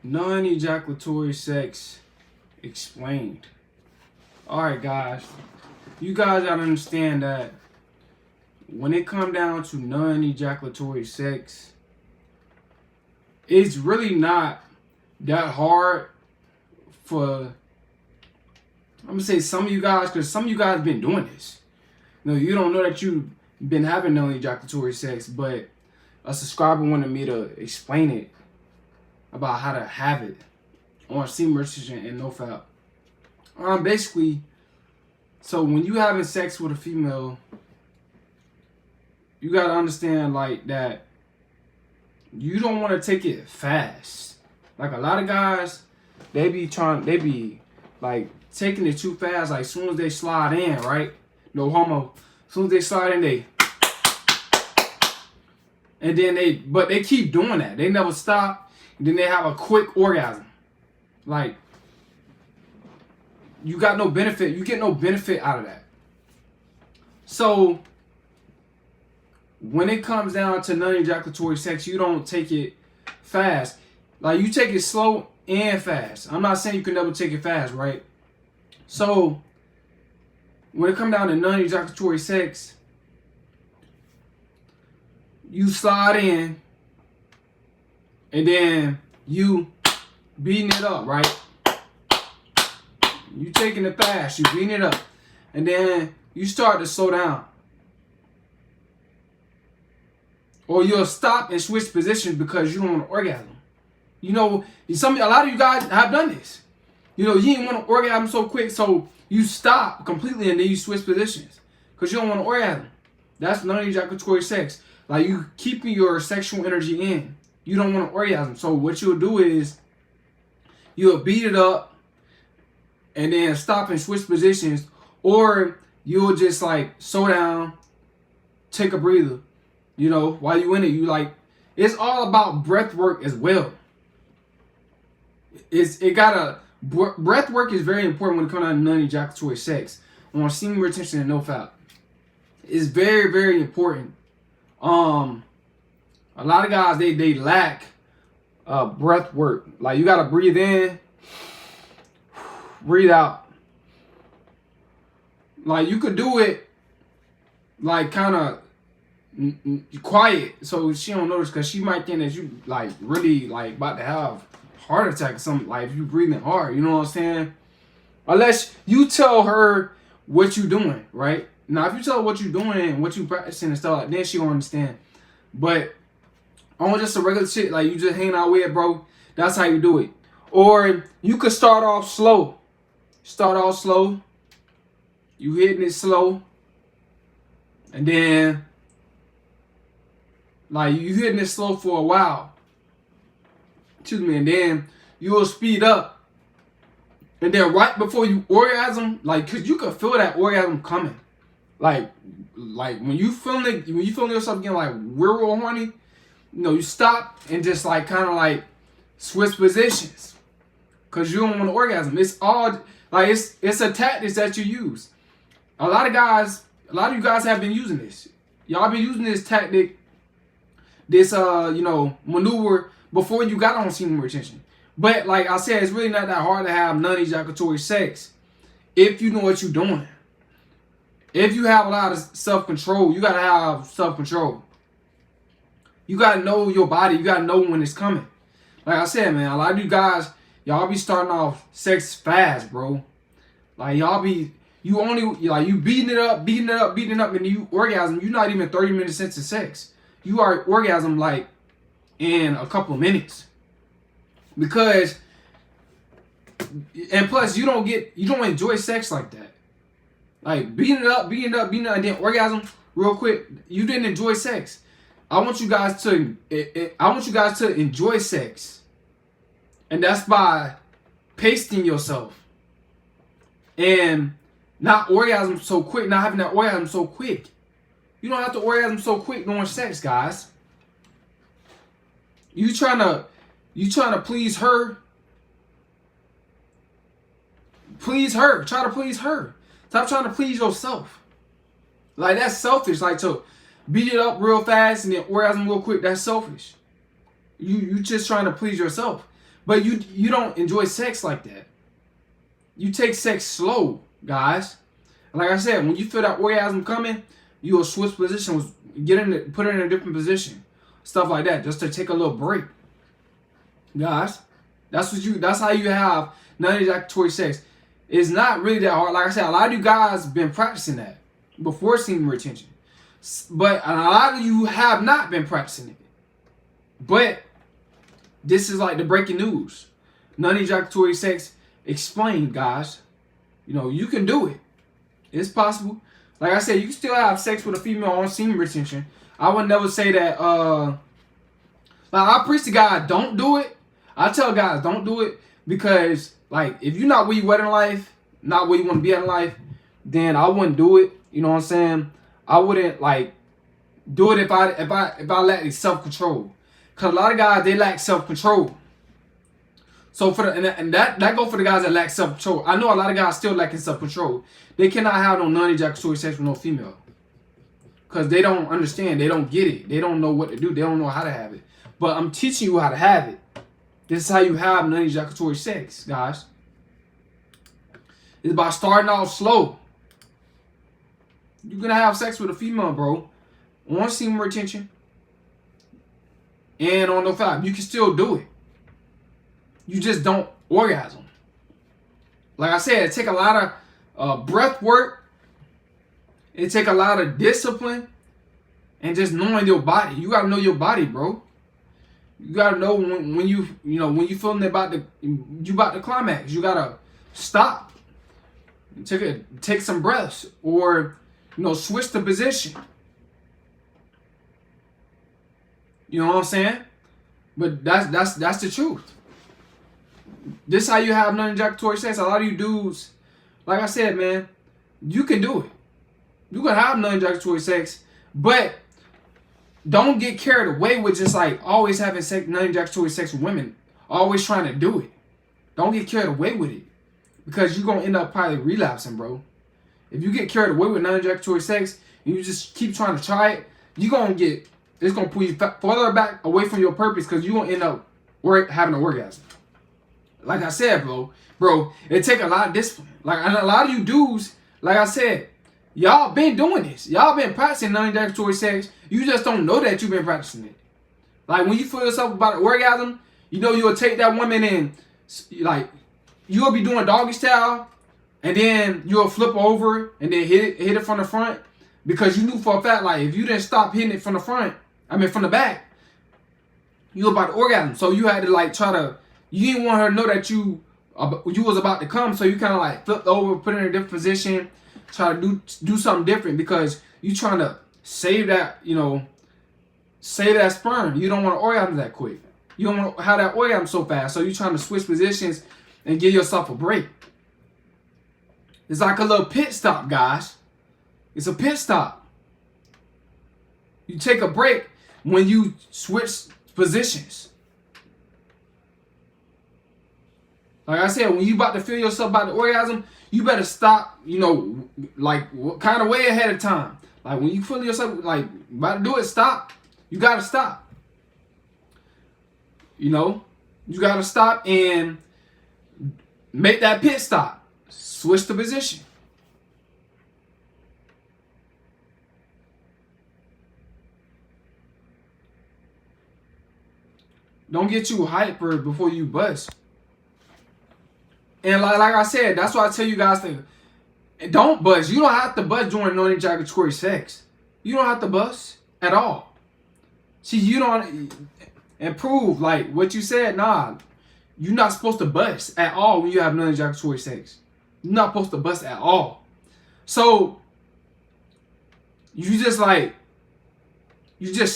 Non-ejaculatory sex explained. Alright guys, you guys gotta understand that when it comes down to non-ejaculatory sex, it's really not that hard for, I'm gonna say some of you guys, because some of you guys have been doing this. You don't know that you've been having non-ejaculatory sex, but a subscriber wanted me to explain it about how to have it on Semen retention and Nofap. Basically, so when you having sex with a female, you gotta understand like that you don't want to take it fast. Like a lot of guys, they be like taking it too fast. Like as soon as they slide in, right? No homo. As soon as they slide in, and then they keep doing that. They never stop. And then they have a quick orgasm. Like, you got no benefit. You get no benefit out of that. So, when it comes down to non-ejaculatory sex, you don't take it fast. Like, you take it slow and fast. I'm not saying you can never take it fast, right? So, when it comes down to non-ejaculatory sex, you slide in, and then you beating it up, right? You taking it fast, you beating it up, and then you start to slow down. Or you'll stop and switch positions because you don't want to orgasm. A lot of you guys have done this. You didn't want to orgasm so quick, so you stop completely and then you switch positions because you don't want to orgasm. That's non-ejaculatory sex. Like, you keeping your sexual energy in. You don't want to orgasm. So what you'll do is you'll beat it up and then stop and switch positions, or you'll just like slow down, take a breather. While you in it, it's all about breath work as well. Breath work is very important when it comes to non-ejaculatory sex on semen retention and Nofap. It's very, very important. A lot of guys, they lack breath work. Like, you gotta breathe in, breathe out. Like, you could do it like kind of quiet so she don't notice, because she might think that you like really like about to have heart attack or something. Like, if you breathing hard, you know what I'm saying? Unless you tell her what you doing, right? Now, if you tell her what you doing and what you practicing and stuff, then she won't understand. But on just a regular shit, like you just hanging out with, bro, that's how you do it. Or you could start off slow. You hitting it slow. And then, like, you hitting it slow for a while. Excuse me. And then you'll speed up. And then right before you orgasm, like, cause you can feel that orgasm coming. Like when you feeling yourself getting like real horny, you stop and just like kind of like switch positions, cause you don't want to orgasm. It's all like it's a tactic that you use. A lot of you guys have been using this. Y'all been using this tactic, this maneuver before you got on semen retention. But like I said, it's really not that hard to have non-ejaculatory sex if you know what you're doing. If you have a lot of self-control, you gotta have self-control. You gotta know your body. You gotta know when it's coming. Like I said, man, a lot of you guys, y'all be starting off sex fast, bro. Like, you beating it up, and you orgasm. You're not even 30 minutes into sex. You are orgasm like in a couple of minutes. Because, and plus you don't enjoy sex like that. Like, beating it up, and then orgasm real quick. You didn't enjoy sex. I want you guys to enjoy sex, and that's by pacing yourself and not orgasm so quick. Not having that orgasm so quick. You don't have to orgasm so quick during sex, guys. You trying to please her. Please her. Try to please her. Stop trying to please yourself. Like, that's selfish. Like, to beat it up real fast and then orgasm real quick, that's selfish. You just trying to please yourself. But you don't enjoy sex like that. You take sex slow, guys. And like I said, when you feel that orgasm coming, you'll switch positions, put it in a different position, stuff like that, just to take a little break, guys. That's how you have non-ejaculatory sex. It's not really that hard. Like I said, a lot of you guys been practicing that before semen retention, but a lot of you have not been practicing it. But this is like the breaking news. Non-ejaculatory sex explained, guys. You know, you can do it. It's possible. Like I said, you can still have sex with a female on semen retention. I would never say that. Like I preach to guys, don't do it. I tell guys, don't do it, because like if you're not where you at in life, not where you want to be in life, then I wouldn't do it. You know what I'm saying? I wouldn't like do it if I lack self-control. Cause a lot of guys, they lack self-control. So for that go for the guys that lack self-control. I know a lot of guys still lacking self-control. They cannot have no non-ejaculatory sex with no female. Cause they don't understand. They don't get it. They don't know what to do. They don't know how to have it. But I'm teaching you how to have it. This is how you have non-ejaculatory sex, guys. It's by starting off slow. You're gonna have sex with a female, bro, on semen retention and on Nofap. You can still do it. You just don't orgasm. Like I said, it take a lot of breath work. It take a lot of discipline and just knowing your body. You gotta know your body, bro. You gotta know when you feeling about to climax. You gotta stop. Take some breaths, or switch the position. You know what I'm saying? But that's the truth. This is how you have non-ejaculatory sex. A lot of you dudes, like I said, man, you can do it. You can have non-ejaculatory sex, but don't get carried away with just like always having non-ejaculatory sex with women, always trying to do it. Don't get carried away with it, because you're gonna end up probably relapsing, bro. If you get carried away with non-ejaculatory sex and you just keep trying to try it, it's gonna pull you further back away from your purpose, because you're gonna end up having an orgasm. Like I said, bro, it take a lot of discipline. Like, and a lot of you dudes, like I said, y'all been doing this. Y'all been practicing non-ejaculatory sex. You just don't know that you've been practicing it. Like, when you feel yourself about an orgasm, you'll take that woman and, like, you'll be doing doggy style, and then you'll flip over and then hit it from the front, because you knew for a fact, like, if you didn't stop hitting it from the back, you were about to orgasm. So you had to, like, you didn't want her to know that you was about to come, so you kind of, like, flipped over, put it in a different position, try to do something different, because you trying to save that sperm. You don't want to orgasm that quick. You don't want to have that orgasm so fast, so you're trying to switch positions and give yourself a break. It's like a little pit stop, guys. It's a pit stop. You take a break when you switch positions. Like I said, when you about to feel yourself about the orgasm, you better stop, like kind of way ahead of time. Like when you feel yourself like about to do it, stop. You gotta stop. You gotta stop and make that pit stop. Switch the position. Don't get you hyper before you bust. And like I said, that's why I tell you guys to don't bust. You don't have to bust during non-ejaculatory sex. You don't have to bust at all. See, you don't improve like what you said. Nah, you're not supposed to bust at all when you have non-ejaculatory sex. You're not supposed to bust at all. So you just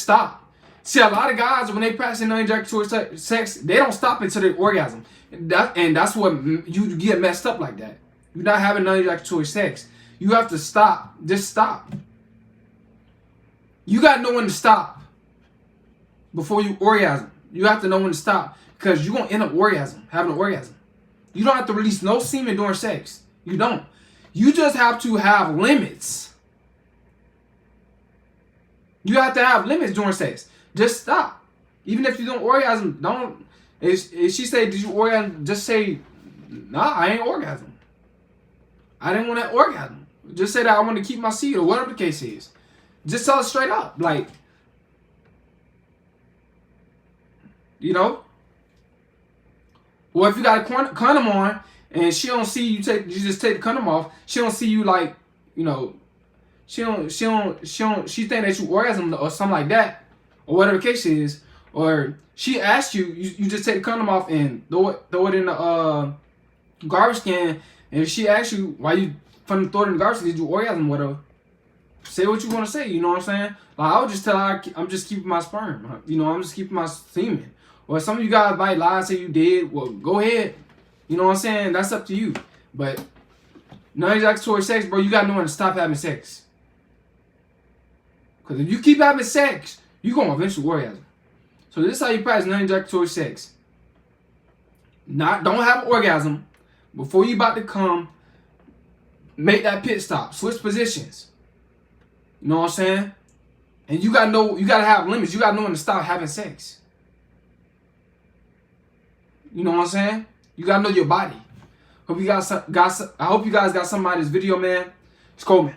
stop. See, a lot of guys, when they practice non-ejaculatory sex, they don't stop until they orgasm. And that's what you get messed up like that. You're not having non-ejaculatory sex. You have to stop. Just stop. You got to know when to stop before you orgasm. You have to know when to stop, because you're going to end up having an orgasm. You don't have to release no semen during sex. You don't. You just have to have limits. You have to have limits during sex. Just stop. Even if you don't orgasm, If she say, did you orgasm? Just say, nah, I ain't orgasm. I didn't want that orgasm. Just say that I want to keep my seed or whatever the case is. Just tell her straight up. Like, you know? Or if you got a condom on and she don't see you just take the condom off, she don't see you like, you know, she think that you orgasm or something like that, or whatever the case is, or she asked you, you just take the condom off and throw it in the garbage can, and if she asks you why you from throw it in the garbage can, did you orgasm, whatever, say what you want to say, you know what I'm saying? Like, I would just tell her I'm just keeping my sperm, you know, I'm just keeping my semen. Or some of you guys might lie and say you did, well, go ahead, you know what I'm saying? That's up to you. But non-ejaculatory sex, bro, you gotta know when to stop having sex. Because if you keep having sex, you're going to eventually orgasm. So this is how you practice non-ejaculatory sex. Don't have an orgasm. Before you about to come, make that pit stop. Switch positions. You know what I'm saying? And you got to have limits. You got to know when to stop having sex. You know what I'm saying? You got to know your body. I hope you guys got something out of this video, man. It's cool, man.